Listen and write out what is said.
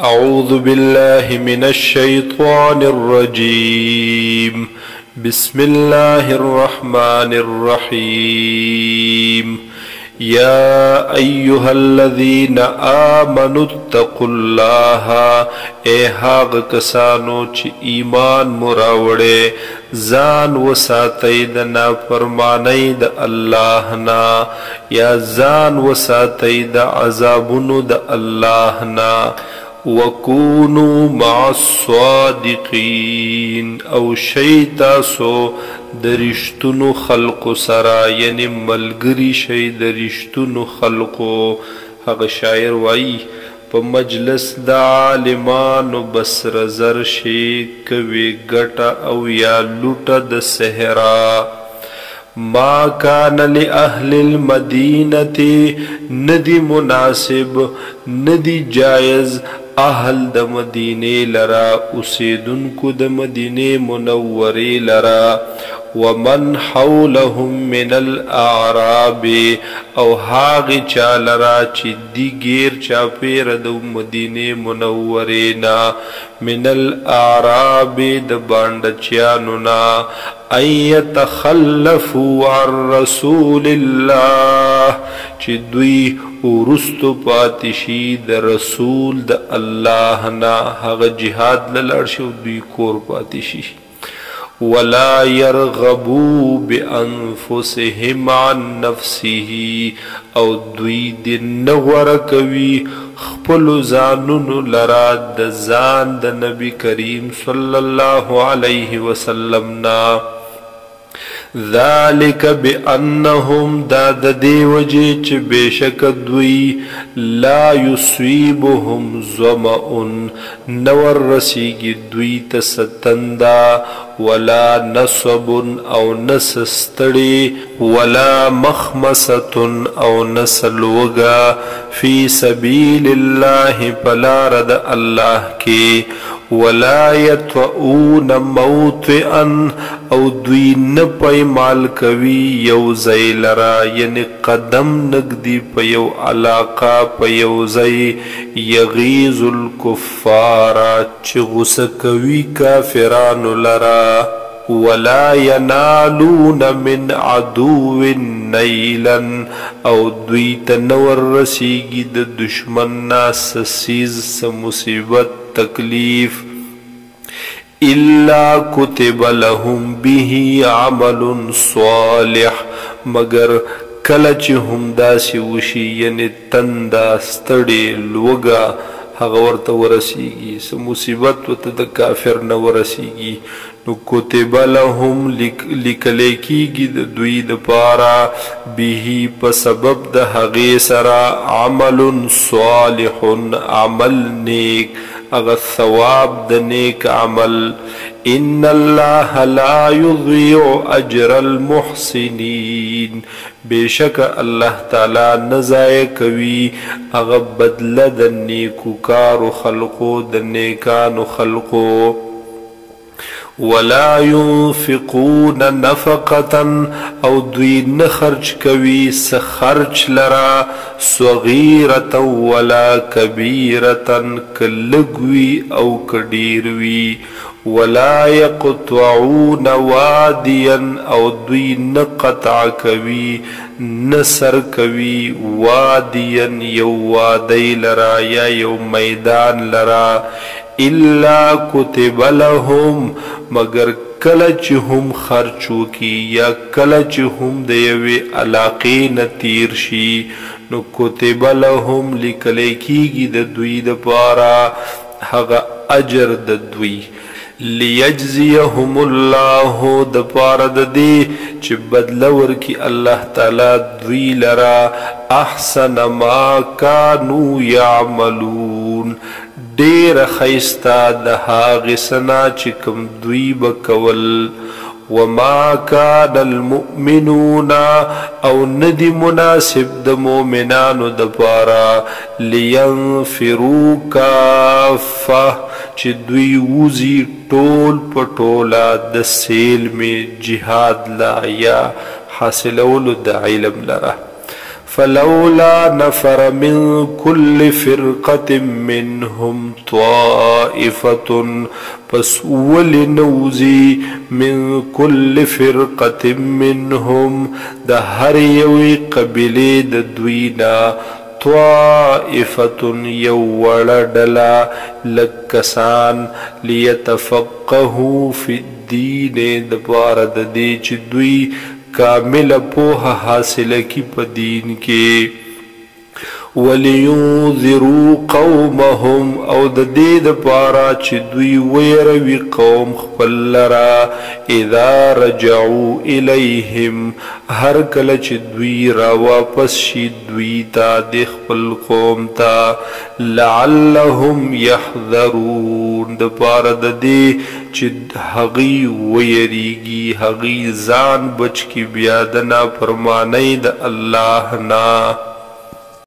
أعوذ بالله من الشيطان الرجيم. بسم الله الرحمن الرحيم. يا أيها الذين آمنوا اتقوا الله اے هاغ کسانو چی ایمان مراوڑے زان وساتی دا نافرمانی دا اللہ نا یا زان وساتی دا عذابنو دا اللہ نا وَكُونُوا مَعَ الصَّادِقِينَ او شیطاسو درشتنو خلق سرا یعنی ملگری شی درشتنو خلقو. حق شاعر وائی پا مجلس دا عالمانو بسر زرشی کوی گٹا او یا لوٹا دا سہرا. ما کان لأہل المدینة ندی مناسب ندی جائز اہل د مدینے لرا اسیدن د مدینے منوری لرا ومن حولهم من الاعراب او هاغ چا لرا چی دی گیر چا پیر د مدینے منورینا من الاعراب د بانڈچیانونا ان یتخلفوا عن رسول اللہ چی دوی ورستو پاتشی د رسول د اللہ نا حق جہاد للارشو دوی کور پاتشی. ولا يرغبوا بانفسهم عن نفسه او دوی د نغور کوي خپل زانونو لرا د زان د نبی کریم صلی الله علیه وسلم نا. ذالک بانهم داد دی وجه چ بیشک دوی لا یصیبهم ظمأ نور رسیگی دوی تستندا ولا نصب او نسستڑی ولا مخمصة او نسلوگا فی سبیل اللہ پلارد اللہ کی. ولا يطؤون موطئا او دوی نپای مال کوي یو زی لرا یعنی قدم نگدی پا یو علاقہ پا یو زی یغیز الکفار چی غسکوی کافران لرا. ولا ينالون من عدو نیلا او دوی تنور رسیگی د دشمن ناس سیز سمصیبت تکلیف الا کتب لهم به عمل صالح مگر کلچ هم داسی وشی یعنی تندا ستڑی لوگا حغورت ورسیگی سمصیبت و تد کافر نورسیگی نو کتب لهم لکلیکیگی دوی د پارا بیهی پا سبب د حغی سرا عمل صالح عمل نیک اغا ثواب د نیک عمل. ان اللہ لا یضیع اجر المحسنین بیشک اللہ تعالی نزائے کوي اغا بدل د نیکو کارو خلقو د نیکانو خلقو. ولا ينفقون نفقة او دوی نخرج کوي سخرج لرا صغیرة ولا کبیرة کلگوی او کډیروی. ولا يقطعون واديا او دوی نقطع کوي نسر کوي واديا یو وادی لرا یا یو میدان لرا الا کتب لهم مگر کلچ هم خرچو کی یا کلچ هم دیوی علاقی نتیر شی نو کتب لهم لکلیکیگی د دوی د پارا حق اجر د دوی. لیجزیهم اللہ د پارا د دی چی بدلور کی اللہ تعالی دوی لرا احسن ما کانو یعملون دیر خیستا دہا غسنا چکم دوی بکول. وما کان المؤمنون او ندی مناسب د مومنانو د پارا لینفرو کافہ چی دوی وزی ټول پټولا د سیل میں جہاد لا یا حاصلولو د علم لرا. فلولا نفر من كل فرقة منهم طائفة پس ولنوزی من كل فرقة منهم د هر یوی قبیله د دوینا طائفة یو وړه ډله لکسان لیتفقهوا فی الدین د پاره د دې چې دوی کامل پوهه حاصله کی په دین کې ولينذروا قومهم او د دې دپاره چې دوی ویروي قوم خپل لرا اذا رجعوا الیهم هر کله چې دوی را واپس شي دوی ته د خپل قوم ته لعلهم يحذرون دپاره د دې چې هغوی ویریږي هغوی ځان بچ کي بیا د نافرمانۍ د الله نه